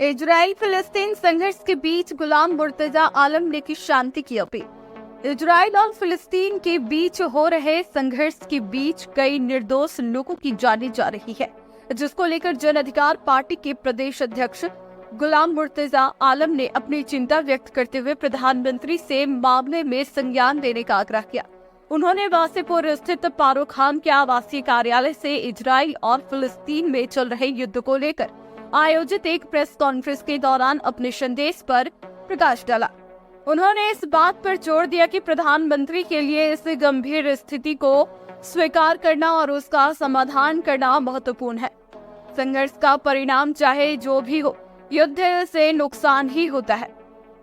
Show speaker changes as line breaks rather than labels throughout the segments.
Israel फिलिस्तीन संघर्ष के बीच गुलाम मुर्तजा आलम ने की शांति की अपील। इजराइल और फिलिस्तीन के बीच हो रहे संघर्ष के बीच कई निर्दोष लोगों की जाने जा रही है, जिसको लेकर जन अधिकार पार्टी के प्रदेश अध्यक्ष गुलाम मुर्तजा आलम ने अपनी चिंता व्यक्त करते हुए प्रधानमंत्री से मामले में संज्ञान लेने का आग्रह किया। उन्होंने वासीपुर स्थित फारूक खान के आवासीय कार्यालय से इजराइल और फिलिस्तीन में चल रहे युद्ध को लेकर आयोजित एक प्रेस कॉन्फ्रेंस के दौरान अपने संदेश पर प्रकाश डाला। उन्होंने इस बात पर जोर दिया कि प्रधानमंत्री के लिए इस गंभीर स्थिति को स्वीकार करना और उसका समाधान करना महत्वपूर्ण है। संघर्ष का परिणाम चाहे जो भी हो, युद्ध से नुकसान ही होता है।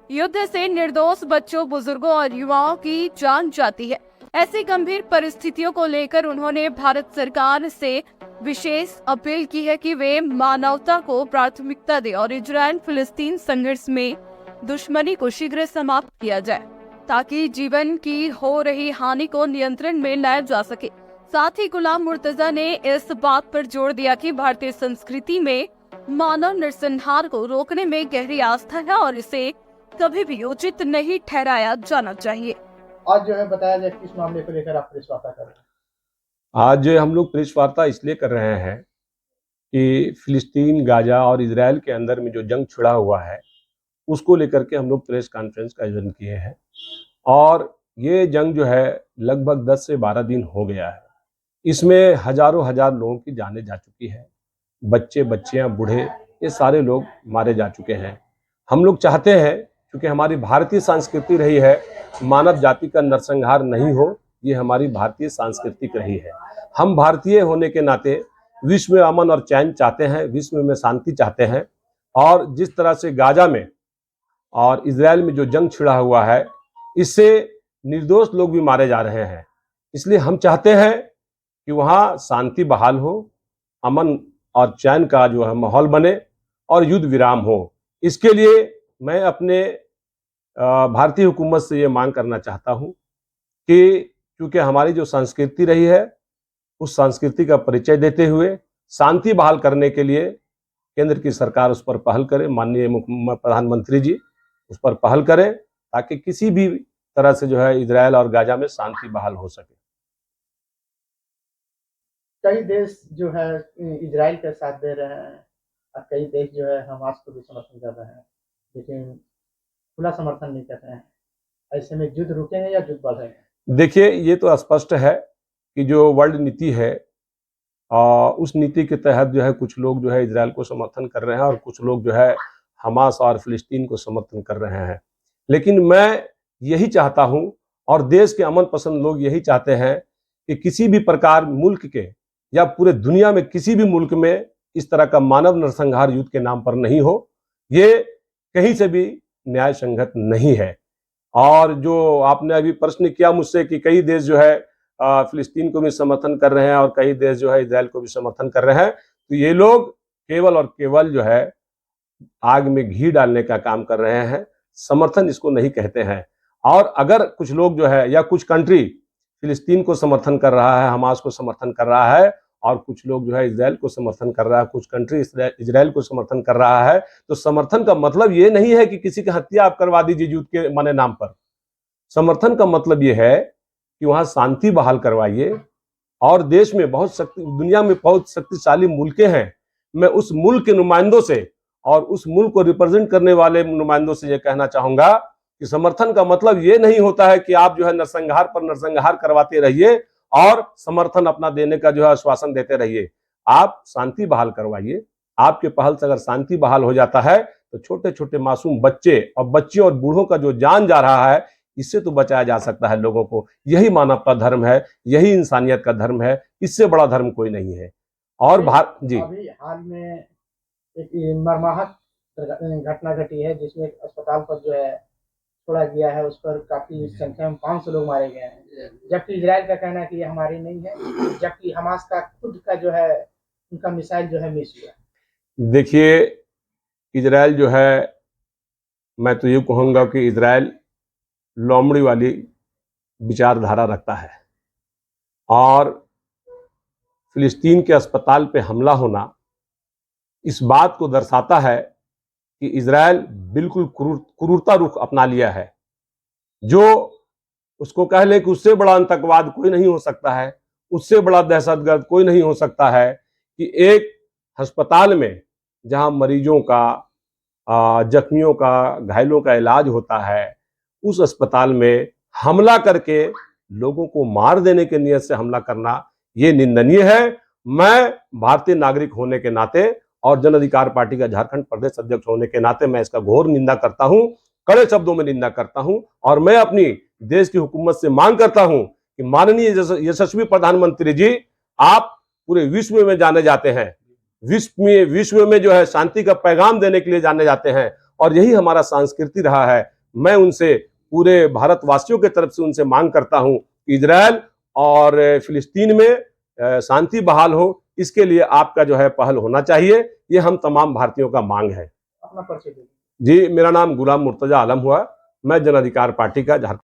युद्ध से निर्दोष बच्चों, बुजुर्गों और युवाओं की जान जाती है। ऐसी गंभीर परिस्थितियों को लेकर उन्होंने भारत सरकार से विशेष अपील की है कि वे मानवता को प्राथमिकता दे और इजराइल फिलिस्तीन संघर्ष में दुश्मनी को शीघ्र समाप्त किया जाए, ताकि जीवन की हो रही हानि को नियंत्रण में लाया जा सके। साथ ही गुलाम मुर्तजा ने इस बात पर जोर दिया कि भारतीय संस्कृति में मानव नरसंहार को रोकने में गहरी आस्था है और इसे कभी भी उचित नहीं ठहराया जाना चाहिए।
आज जो है बताया जाए किस मामले को लेकर आप प्रेस वार्ता कर रहे हैं?
आज हम लोग प्रेस वार्ता इसलिए कर रहे हैं कि फिलिस्तीन, गाजा और इजराइल के अंदर में जो जंग छिड़ा हुआ है उसको लेकर के हम लोग प्रेस कॉन्फ्रेंस का आयोजन किए हैं। और ये जंग जो है लगभग 10 से 12 दिन हो गया है। इसमें हजारों हजार लोगों की जानें जा चुकी है। बच्चे, बच्चियां, बूढ़े, ये सारे लोग मारे जा चुके हैं। हम लोग चाहते हैं, क्योंकि हमारी भारतीय संस्कृति रही है मानव जाति का नरसंहार नहीं हो, ये हमारी भारतीय सांस्कृतिक रही है। हम भारतीय होने के नाते विश्व में अमन और चैन चाहते हैं, विश्व में शांति चाहते हैं। और जिस तरह से गाजा में और इजराइल में जो जंग छिड़ा हुआ है, इससे निर्दोष लोग भी मारे जा रहे हैं। इसलिए हम चाहते हैं कि वहाँ शांति बहाल हो, अमन और चैन का जो है माहौल बने और युद्ध विराम हो। इसके लिए मैं अपने भारतीय हुकूमत से ये मांग करना चाहता हूँ कि क्योंकि हमारी जो संस्कृति रही है उस संस्कृति का परिचय देते हुए शांति बहाल करने के लिए केंद्र की सरकार उस पर पहल करे, माननीय प्रधानमंत्री जी उस पर पहल करें, ताकि किसी भी तरह से जो है इजराइल और गाजा में शांति बहाल हो सके।
कई देश जो है इजराइल का साथ दे रहे हैं और कई देश जो है हमास को भी समर्थन कर रहे हैं, लेकिन खुला समर्थन नहीं कर रहे हैं। ऐसे में युद्ध रुकेंगे या युद्ध बढ़ेंगे?
देखिए, ये तो स्पष्ट है कि जो वर्ल्ड नीति है उस नीति के तहत जो है कुछ लोग जो है इजराइल को समर्थन कर रहे हैं और कुछ लोग जो है हमास और फिलिस्तीन को समर्थन कर रहे हैं। लेकिन मैं यही चाहता हूं और देश के अमन पसंद लोग यही चाहते हैं कि किसी भी प्रकार मुल्क के या पूरे दुनिया में किसी भी मुल्क में इस तरह का मानव नरसंहार युद्ध के नाम पर नहीं हो। ये कहीं से भी न्याय संगत नहीं है। और जो आपने अभी प्रश्न किया मुझसे कि कई देश जो है फिलिस्तीन को भी समर्थन कर रहे हैं और कई देश जो है इजराइल को भी समर्थन कर रहे हैं, तो ये लोग केवल और केवल जो है आग में घी डालने का काम कर रहे हैं। समर्थन इसको नहीं कहते हैं। और अगर कुछ लोग जो है या कुछ कंट्री फिलिस्तीन को समर्थन कर रहा है, हमास को समर्थन कर रहा है और कुछ लोग जो है इजराइल को समर्थन कर रहा है, कुछ कंट्री इजराइल को समर्थन कर रहा है, तो समर्थन का मतलब ये नहीं है कि किसी की हत्या आप करवा दीजिए युद्ध के माने नाम पर। समर्थन का मतलब ये है कि वहां शांति बहाल करवाइए। और देश में दुनिया में बहुत शक्तिशाली मुल्कें हैं। मैं उस मुल्क के नुमाइंदों से और उस मुल्क को रिप्रेजेंट करने वाले नुमाइंदों से ये कहना चाहूंगा कि समर्थन का मतलब ये नहीं होता है कि आप जो है नरसंहार पर नरसंहार करवाते रहिए और समर्थन अपना देने का जो है आश्वासन देते रहिए। आप शांति बहाल करवाइए। आपके पहल से अगर शांति बहाल हो जाता है तो छोटे छोटे मासूम बच्चे और बच्चियों और बूढ़ों का जो जान जा रहा है, इससे तो बचाया जा सकता है लोगों को। यही मानवता धर्म है, यही इंसानियत का धर्म है। इससे बड़ा धर्म कोई नहीं है। और जी,
अभी हाल में एक मर्माहत घटना घटी है जिसमें अस्पताल पर जो है छोड़ा गया है, उस पर काफी संख्या में 500 लोग मारे गए हैं, जबकि इजराइल का कहना है कि ये हमारी नहीं है, जबकि हमास का खुद का जो है उनका मिसाइल जो है मिस हुआ।
देखिए, इजराइल जो है, मैं तो ये कहूँगा कि इजराइल लोमड़ी वाली विचारधारा रखता है। और फिलिस्तीन के अस्पताल पे हमला होना इस बात को दर्शाता है कि इजराइल बिल्कुल क्रूरता रुख अपना लिया है। जो उसको कह ले कि उससे बड़ा आतंकवाद कोई नहीं हो सकता है, उससे बड़ा दहशतगर्द कोई नहीं हो सकता है कि एक अस्पताल में जहां मरीजों का, जख्मियों का, घायलों का इलाज होता है, उस अस्पताल में हमला करके लोगों को मार देने के नियत से हमला करना ये निंदनीय है। मैं भारतीय नागरिक होने के नाते और जन अधिकार पार्टी का झारखंड प्रदेश अध्यक्ष होने के नाते मैं इसका घोर निंदा करता हूं, कड़े शब्दों में निंदा करता हूं। और मैं अपनी देश की हुकूमत से मांग करता हूं कि माननीय यशस्वी प्रधानमंत्री जी, आप पूरे विश्व में जाने जाते हैं, विश्व में जो है शांति का पैगाम देने के लिए जाने जाते हैं, और यही हमारा संस्कृति रहा है। मैं उनसे, पूरे भारतवासियों के तरफ से उनसे मांग करता हूं कि इजराइल और फिलिस्तीन में शांति बहाल हो, इसके लिए आपका जो है पहल होना चाहिए। ये हम तमाम भारतीयों का मांग है।
अपना परिचय दीजिए।
जी, मेरा नाम गुलाम मुर्तजा आलम हुआ, मैं जन अधिकार पार्टी का झारखंड